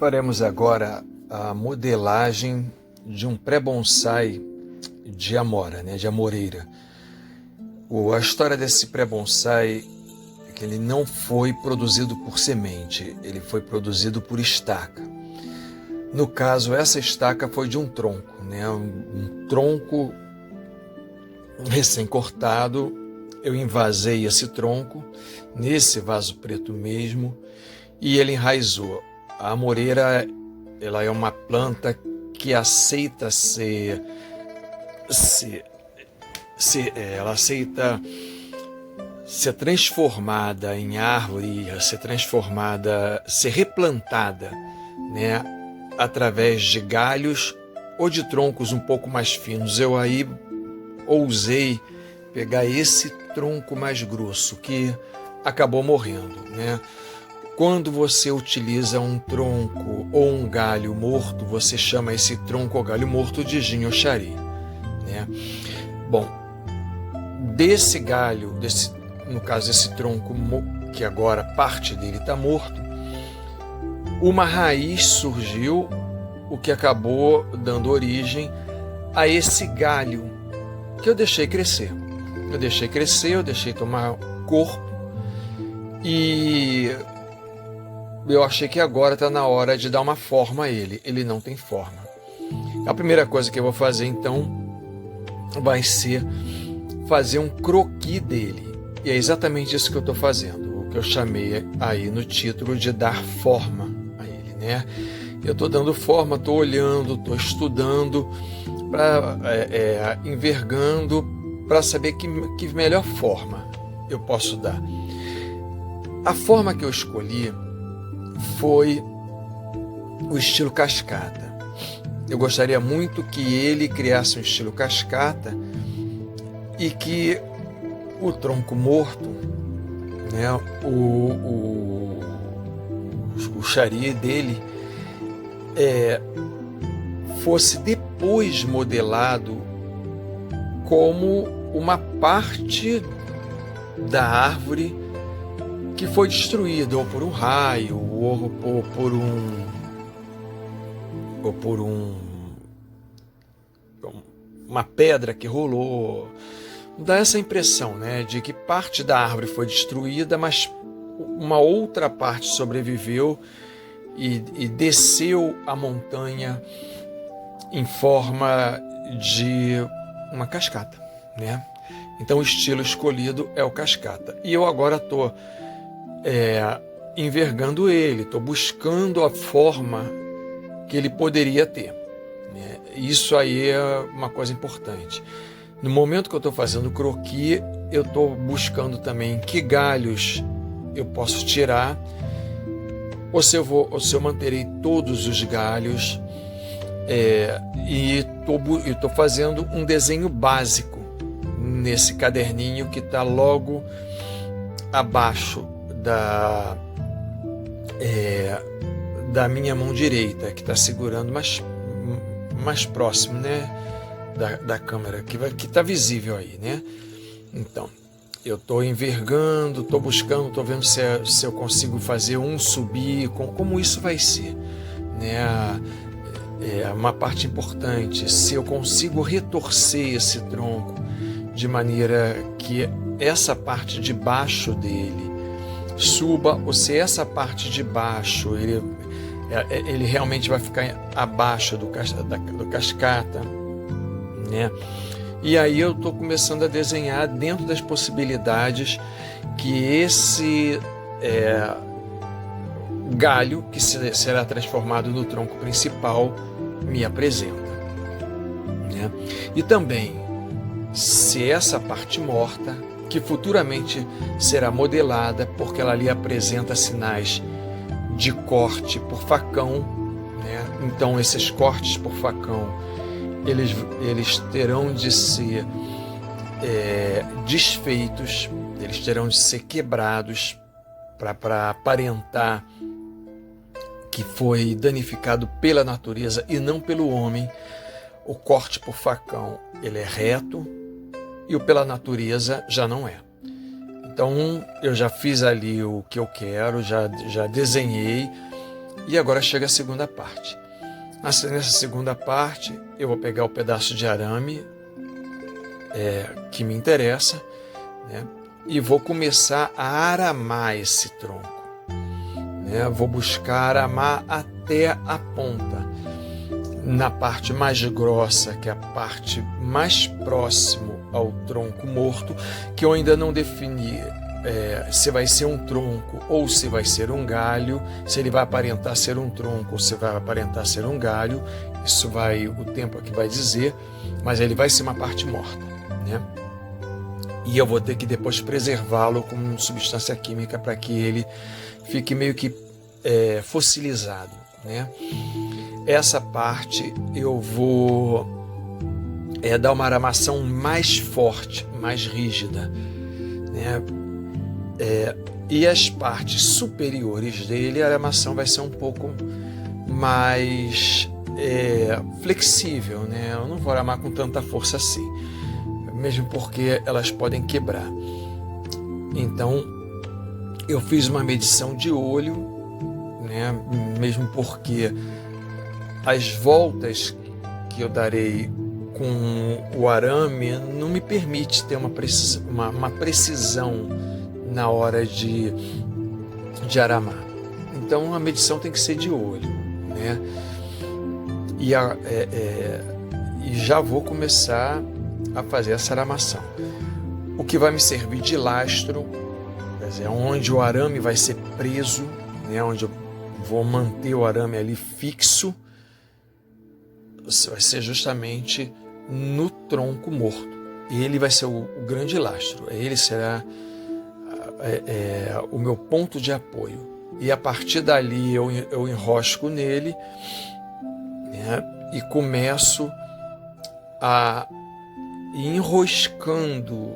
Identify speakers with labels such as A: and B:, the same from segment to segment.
A: Faremos agora a modelagem de um pré-bonsai de amora, de amoreira. A história desse pré-bonsai é que ele não foi produzido por semente, ele foi produzido por estaca. No caso, essa estaca foi de um tronco, um tronco recém-cortado. Eu invasei esse tronco nesse vaso preto mesmo e ele enraizou. A amoreira, ela é uma planta que aceita ela aceita ser transformada em árvore, ser replantada, através de galhos ou de troncos um pouco mais finos. Eu aí ousei pegar esse tronco mais grosso que acabou morrendo, Quando você utiliza um tronco ou um galho morto, você chama esse tronco ou galho morto de jinhoshari, Bom, desse galho, no caso desse tronco, que agora parte dele está morto, uma raiz surgiu, o que acabou dando origem a esse galho que eu deixei crescer. Eu deixei tomar corpo e eu achei que agora está na hora de dar uma forma a ele. Ele não tem forma. A primeira coisa que eu vou fazer então vai ser fazer um croquis dele. E é exatamente isso que eu estou fazendo, o que eu chamei aí no título de dar forma a ele, Eu estou dando forma, estou olhando, estou estudando, envergando, para saber que melhor forma eu posso dar. A forma que eu escolhi foi o estilo cascata. Eu gostaria muito que ele criasse um estilo cascata e que o tronco morto, o chari dele, fosse depois modelado como uma parte da árvore que foi destruída, ou por um raio, ou por uma pedra que rolou. Dá essa impressão, de que parte da árvore foi destruída, mas uma outra parte sobreviveu e desceu a montanha em forma de uma cascata, Então o estilo escolhido é o cascata. E eu agora estou envergando ele, estou buscando a forma que ele poderia ter. Isso aí é uma coisa importante. No momento que eu estou fazendo o croquis, eu estou buscando também que galhos eu posso tirar, ou se eu manterei todos os galhos, e estou fazendo um desenho básico nesse caderninho que está logo abaixo da minha mão direita, que está segurando mais próximo, da câmera, que está visível aí, Então, eu estou envergando, estou buscando, estou vendo se eu consigo fazer um subir, como isso vai ser, É uma parte importante, se eu consigo retorcer esse tronco de maneira que essa parte de baixo dele suba, ou se essa parte de baixo ele realmente vai ficar abaixo do cascata, E aí eu estou começando a desenhar dentro das possibilidades que esse galho, que será transformado no tronco principal, me apresenta, E também, se essa parte morta, que futuramente será modelada, porque ela ali apresenta sinais de corte por facão, Então esses cortes por facão, eles terão de ser desfeitos, eles terão de ser quebrados para aparentar que foi danificado pela natureza e não pelo homem. O corte por facão, ele é reto, e o pela natureza já não é. Então eu já fiz ali o que eu quero, já desenhei, E agora chega a segunda parte. Nessa segunda parte, eu vou pegar o pedaço de arame que me interessa, né? E vou começar a aramar esse tronco, né? Vou buscar aramar até a ponta. Na parte mais grossa, que é a parte mais próximo ao tronco morto, que eu ainda não defini se vai ser um tronco ou se vai ser um galho, se ele vai aparentar ser um tronco ou se vai aparentar ser um galho, isso o tempo aqui vai dizer, mas ele vai ser uma parte morta, né? E eu vou ter que depois preservá-lo com substância química para que ele fique meio que fossilizado, né? Essa parte eu vou dar uma aramação mais forte, mais rígida, né? E as partes superiores dele, a aramação vai ser um pouco mais flexível, né? Eu não vou aramar com tanta força assim, mesmo porque elas podem quebrar. Então, eu fiz uma medição de olho, né? Mesmo porque as voltas que eu darei com o arame não me permite ter uma precisão na hora de aramar. Então a medição tem que ser de olho, né? E já vou começar a fazer essa aramação. O que vai me servir de lastro, quer dizer, onde o arame vai ser preso, né? Onde eu vou manter o arame ali fixo, vai ser justamente no tronco morto. Ele vai ser o grande lastro. Ele será o meu ponto de apoio. E a partir dali eu enrosco nele, né, e começo a ir enroscando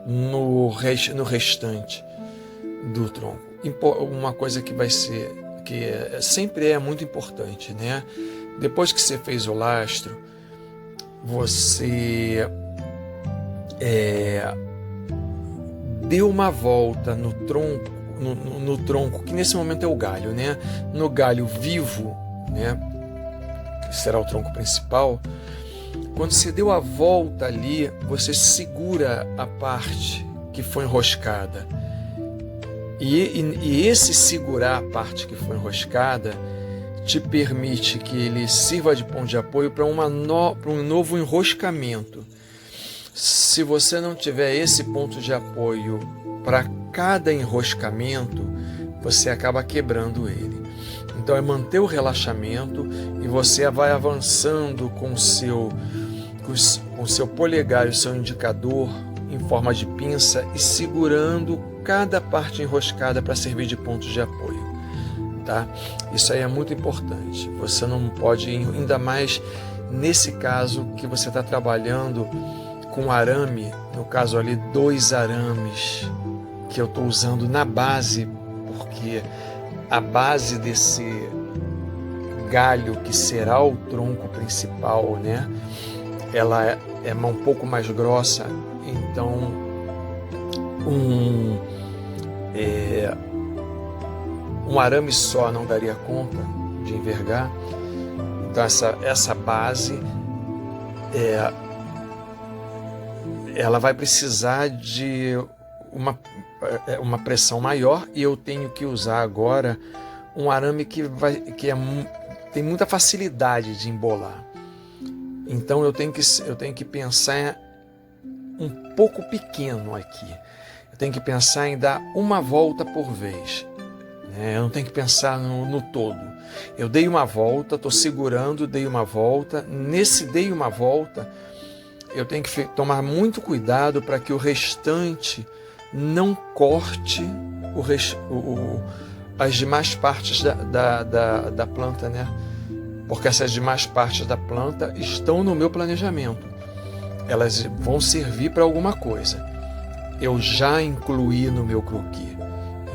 A: no restante do tronco. Uma coisa que sempre é muito importante, né? Depois que você fez o lastro, você deu uma volta no tronco, que nesse momento é o galho, né? No galho vivo, né? Que será o tronco principal. Quando você deu a volta ali, você segura a parte que foi enroscada. E esse segurar a parte que foi enroscada te permite que ele sirva de ponto de apoio para um novo enroscamento. Se você não tiver esse ponto de apoio para cada enroscamento, você acaba quebrando ele. Então é manter o relaxamento e você vai avançando com o seu polegar e o seu indicador em forma de pinça e segurando cada parte enroscada para servir de ponto de apoio. Tá? Isso aí é muito importante. Você não pode, ainda mais nesse caso que você está trabalhando com arame, no caso ali 2 arames que eu estou usando na base, porque a base desse galho que será o tronco principal, né? Ela é um pouco mais grossa, então um arame só não daria conta de envergar. Então essa base ela vai precisar de uma pressão maior, e eu tenho que usar agora um arame que tem muita facilidade de embolar. Então eu tenho que pensar um pouco pequeno aqui. Eu tenho que pensar em dar uma volta por vez. Eu não tenho que pensar no todo. Eu dei uma volta, estou segurando, dei uma volta. Nesse dei uma volta, eu tenho que tomar muito cuidado para que o restante não corte as demais partes da planta, né? Porque essas demais partes da planta estão no meu planejamento. Elas vão servir para alguma coisa. Eu já incluí no meu croquis.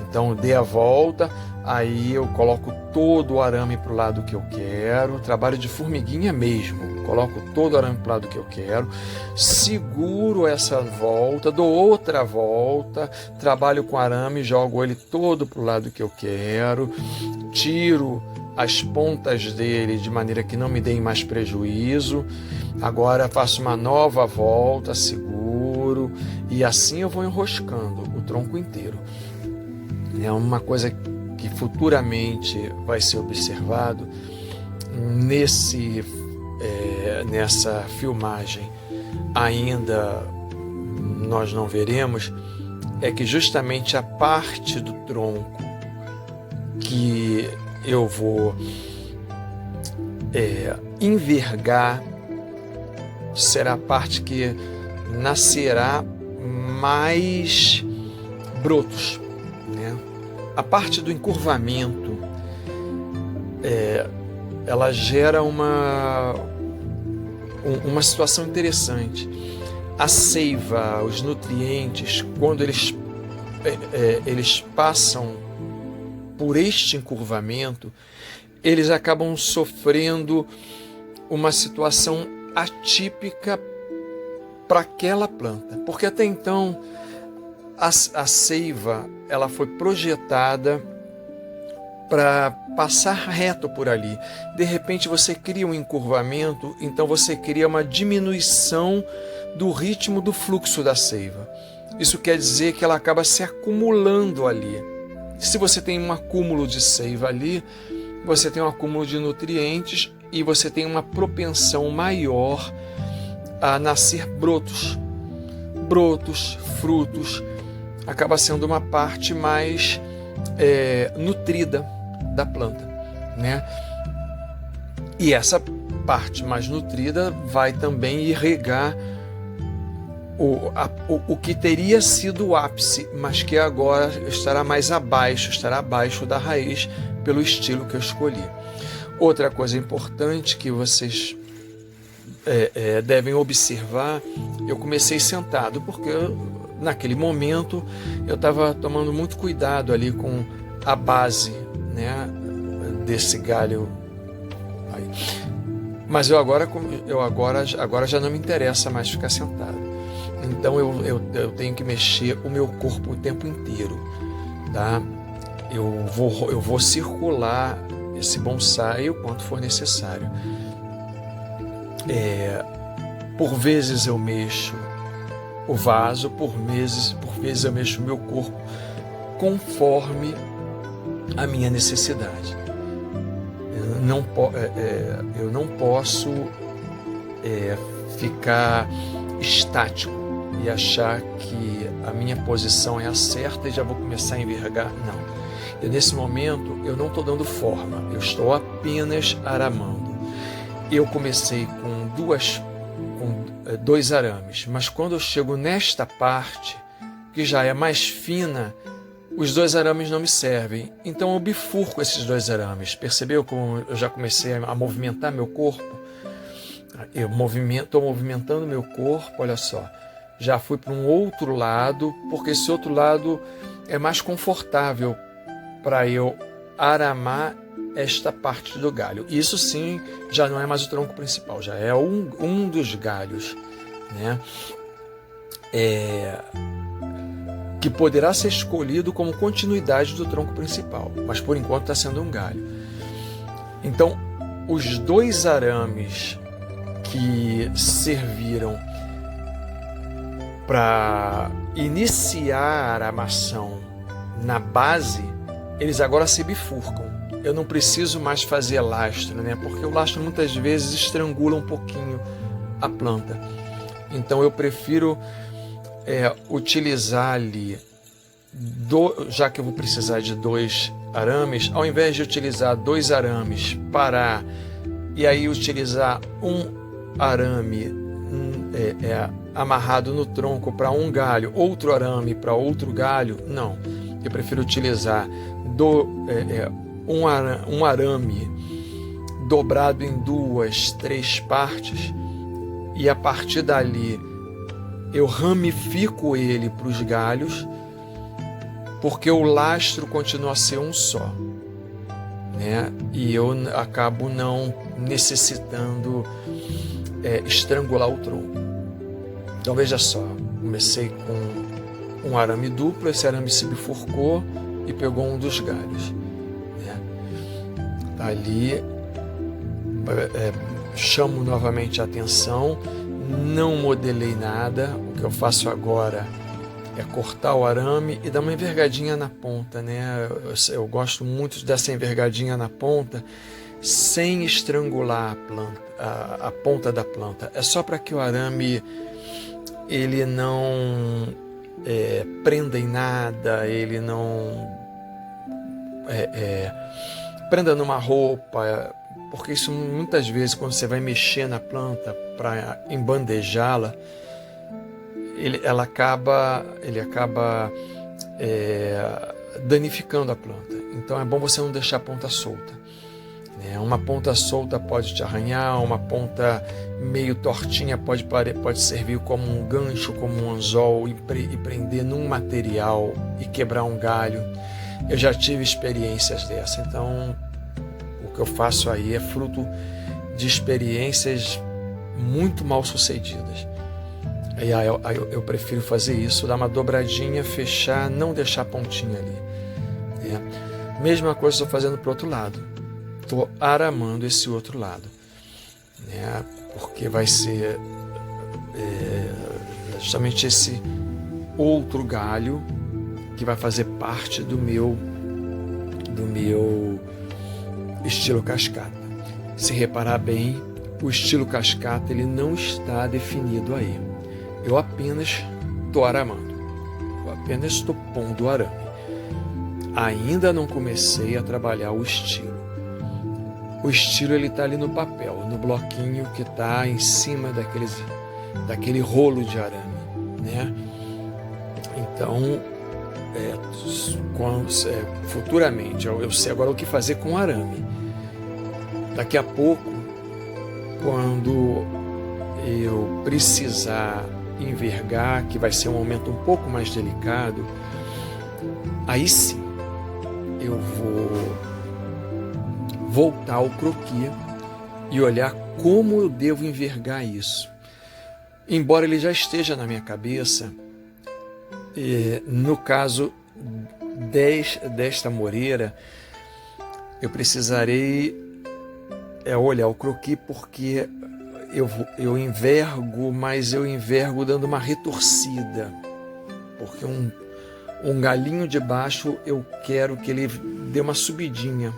A: Então, dei a volta, Aí eu coloco todo o arame para o lado que eu quero, trabalho de formiguinha mesmo, coloco todo o arame para o lado que eu quero, seguro essa volta, dou outra volta, trabalho com arame, jogo ele todo para o lado que eu quero, tiro as pontas dele de maneira que não me deem mais prejuízo, agora faço uma nova volta, seguro, e assim eu vou enroscando o tronco inteiro. É uma coisa que futuramente vai ser observado nessa filmagem, ainda nós não veremos, é que justamente a parte do tronco que eu vou envergar será a parte que nascerá mais brotos, né? A parte do encurvamento, ela gera uma situação interessante. A seiva, os nutrientes, quando eles passam por este encurvamento, eles acabam sofrendo uma situação atípica para aquela planta, porque até então a seiva ela foi projetada para passar reto por ali. De repente você cria um encurvamento, então você cria uma diminuição do ritmo do fluxo da seiva. Isso quer dizer que ela acaba se acumulando ali. Se você tem um acúmulo de seiva ali, você tem um acúmulo de nutrientes e você tem uma propensão maior a nascer brotos. Brotos, frutos, acaba sendo uma parte mais nutrida da planta, né? E essa parte mais nutrida vai também irrigar o que teria sido o ápice, mas que agora estará mais abaixo, estará abaixo da raiz pelo estilo que eu escolhi. Outra coisa importante que vocês devem observar, eu comecei sentado, porque naquele momento eu estava tomando muito cuidado ali com a base, né, desse galho. Mas agora já não me interessa mais ficar sentado. Então eu tenho que mexer o meu corpo o tempo inteiro, tá? Eu vou circular esse bonsai o quanto for necessário. Por vezes eu mexo o vaso, por vezes eu mexo o meu corpo conforme a minha necessidade. Eu não posso ficar estático e achar que a minha posição é a certa e já vou começar a envergar. Não. Nesse momento eu não estou dando forma, eu estou apenas aramando. Eu comecei com dois arames, mas quando eu chego nesta parte, que já é mais fina, os dois arames não me servem. Então eu bifurco esses dois arames. Percebeu como eu já comecei a movimentar meu corpo? Estou movimentando meu corpo, olha só. Já fui para um outro lado, porque esse outro lado é mais confortável para eu aramar esta parte do galho. Isso sim, já não é mais o tronco principal, já é um dos galhos, né? Que poderá ser escolhido como continuidade do tronco principal, mas por enquanto está sendo um galho. Então, os dois arames que serviram para iniciar a aramação na base, eles agora se bifurcam. Eu não preciso mais fazer lastro, né? Porque o lastro muitas vezes estrangula um pouquinho a planta. Então eu prefiro utilizar ali, já que eu vou precisar de dois arames, ao invés de utilizar dois arames e aí utilizar um arame amarrado no tronco para um galho, outro arame para outro galho, não. Eu prefiro utilizar um arame dobrado em 2, 3 partes e a partir dali eu ramifico ele para os galhos, porque o lastro continua a ser um só. né? E eu acabo não necessitando estrangular o tronco. Então veja só, comecei com um arame duplo, esse arame se bifurcou e pegou um dos galhos, né? Ali chamo novamente a atenção, não modelei nada, o que eu faço agora é cortar o arame e dar uma envergadinha na ponta, né? Eu gosto muito dessa envergadinha na ponta, sem estrangular a planta, a ponta da planta. É só para que o arame ele não prenda em nada, ele não prenda numa roupa, porque isso muitas vezes quando você vai mexer na planta para embandejá-la, ele acaba danificando a planta. Então é bom você não deixar a ponta solta, né? Uma ponta solta pode te arranhar, uma ponta meio tortinha pode servir como um gancho, como um anzol e prender num material e quebrar um galho. Eu já tive experiências dessa, então o que eu faço aí é fruto de experiências muito mal sucedidas. Aí eu prefiro fazer isso, dar uma dobradinha, fechar, não deixar a pontinha ali. Mesma coisa estou fazendo para o outro lado. Estou aramando esse outro lado, né? Porque vai ser justamente esse outro galho que vai fazer parte do meu estilo cascata. Se reparar bem, o estilo cascata ele não está definido aí. Eu apenas estou aramando, eu apenas estou pondo o arame. Ainda não comecei a trabalhar o estilo. O estilo ele está ali no papel, no bloquinho que está em cima daquele rolo de arame, né? Então, futuramente eu sei agora o que fazer com o arame. Daqui a pouco, quando eu precisar envergar, que vai ser um momento um pouco mais delicado, aí sim eu vou voltar ao croquis e olhar como eu devo envergar isso. Embora ele já esteja na minha cabeça, no caso desta moreira, eu precisarei olhar o croquis, porque eu envergo, mas eu envergo dando uma retorcida, porque um galinho de baixo eu quero que ele dê uma subidinha,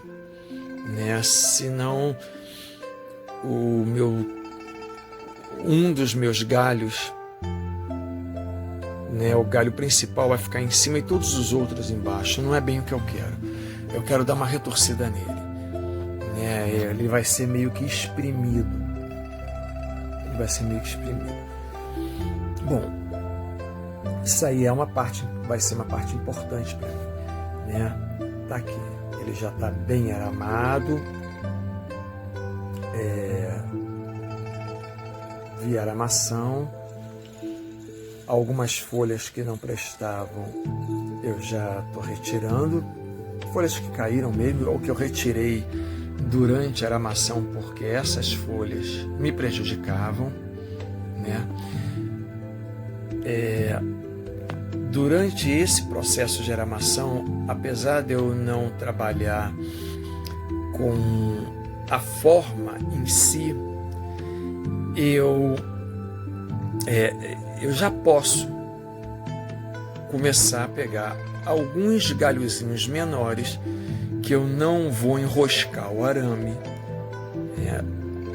A: né? Senão um dos meus galhos, né, o galho principal vai ficar em cima e todos os outros embaixo. Não é bem o que eu quero. Eu quero dar uma retorcida nele, né? Ele vai ser meio que espremido. Bom, isso aí vai ser uma parte importante para mim, né? Tá aqui, ele já está bem aramado, via aramação. Algumas folhas que não prestavam eu já estou retirando, folhas que caíram mesmo ou que eu retirei durante a aramação porque essas folhas me prejudicavam, né? Durante esse processo de aramação, apesar de eu não trabalhar com a forma em si, eu já posso começar a pegar alguns galhozinhos menores que eu não vou enroscar o arame,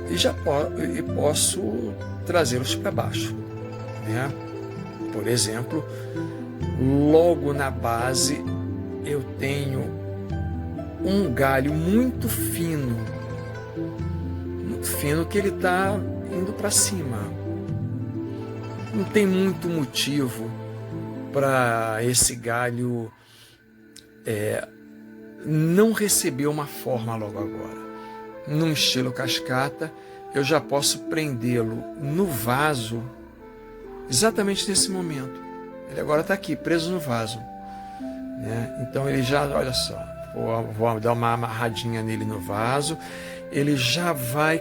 A: e posso trazê-los para baixo, né? Por exemplo, logo na base eu tenho um galho muito fino que ele está indo para cima. Não tem muito motivo para esse galho não receber uma forma logo agora. Num estilo cascata, eu já posso prendê-lo no vaso exatamente nesse momento. Ele agora está aqui, preso no vaso, né? Então ele já, olha só, vou dar uma amarradinha nele no vaso, ele já vai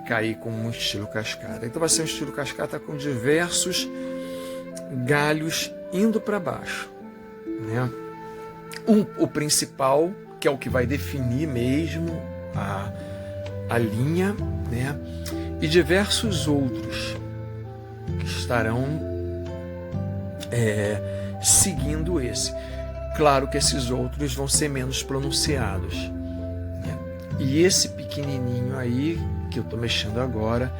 A: cair com um estilo cascata. Então vai ser um estilo cascata com diversos galhos indo para baixo, né? O principal, que é o que vai definir mesmo a linha, né? E diversos outros que estarão seguindo esse. Claro que esses outros vão ser menos pronunciados, né? E esse pequenininho aí, que eu estou mexendo agora,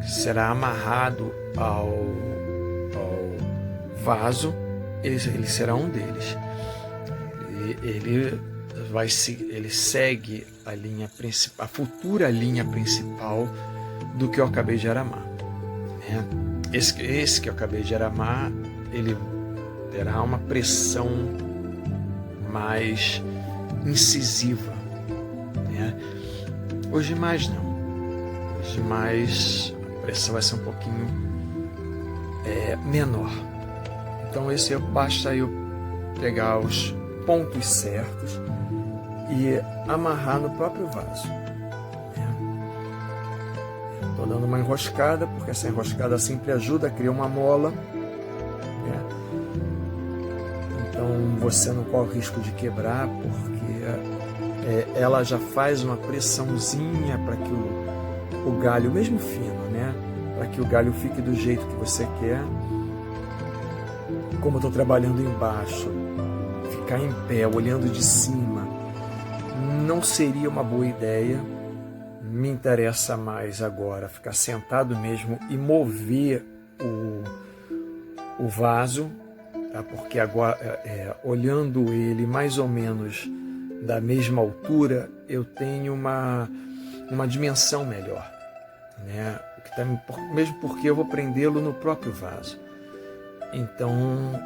A: que será amarrado ao vaso, ele será um deles. Ele segue a linha principal, a futura linha principal do que eu acabei de aramar, né? Esse que eu acabei de aramar, ele terá uma pressão mais incisiva, né? Hoje mais não. Hoje mais a pressão vai ser um pouquinho menor. Então basta eu pegar os pontos certos e amarrar no próprio vaso. Estou dando uma enroscada, porque essa enroscada sempre ajuda a criar uma mola, né? Então você não corre o risco de quebrar, porque ela já faz uma pressãozinha para que o galho, mesmo fino, né? Para que o galho fique do jeito que você quer. Como eu estou trabalhando embaixo, ficar em pé, olhando de cima, não seria uma boa ideia. Me interessa mais agora ficar sentado mesmo e mover o vaso, tá? Porque agora, olhando ele mais ou menos da mesma altura, eu tenho uma dimensão melhor, né? Mesmo porque eu vou prendê-lo no próprio vaso. Então,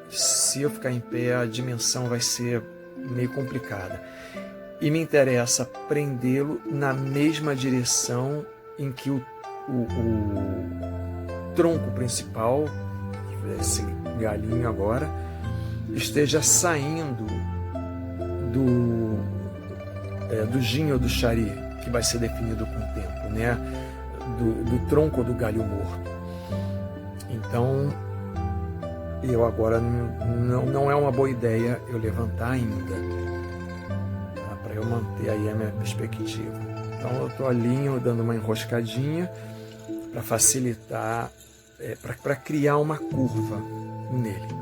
A: se eu ficar em pé, a dimensão vai ser meio complicada. E me interessa prendê-lo na mesma direção em que o tronco principal, esse galinho agora, esteja saindo do ginho ou do chari, que vai ser definido com o tempo, né? Do tronco ou do galho morto. Então, eu agora não é uma boa ideia eu levantar ainda, tá? Para eu manter aí a minha perspectiva. Então eu estou alinho, dando uma enroscadinha para facilitar, para criar uma curva nele,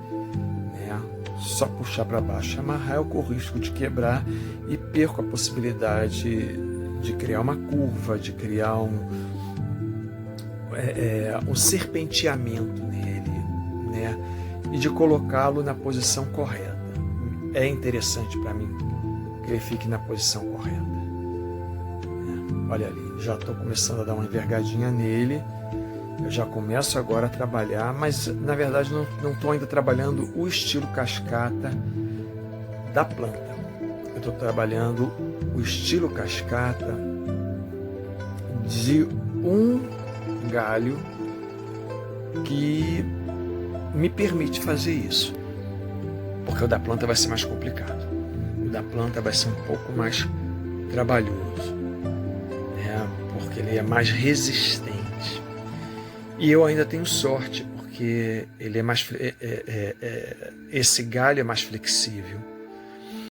A: né? Só puxar para baixo, amarrar, eu corro o risco de quebrar e perco a possibilidade de criar uma curva, de criar um serpenteamento nele, né? E de colocá-lo na posição correta. É interessante para mim que ele fique na posição correta. Olha ali, já estou começando a dar uma envergadinha nele. Eu já começo agora a trabalhar, mas na verdade não estou ainda trabalhando o estilo cascata da planta. Eu estou trabalhando o estilo cascata de um galho que me permite fazer isso, porque o da planta vai ser mais complicado, o da planta vai ser um pouco mais trabalhoso, né? Porque ele é mais resistente, e eu ainda tenho sorte, porque ele é mais esse galho é mais flexível,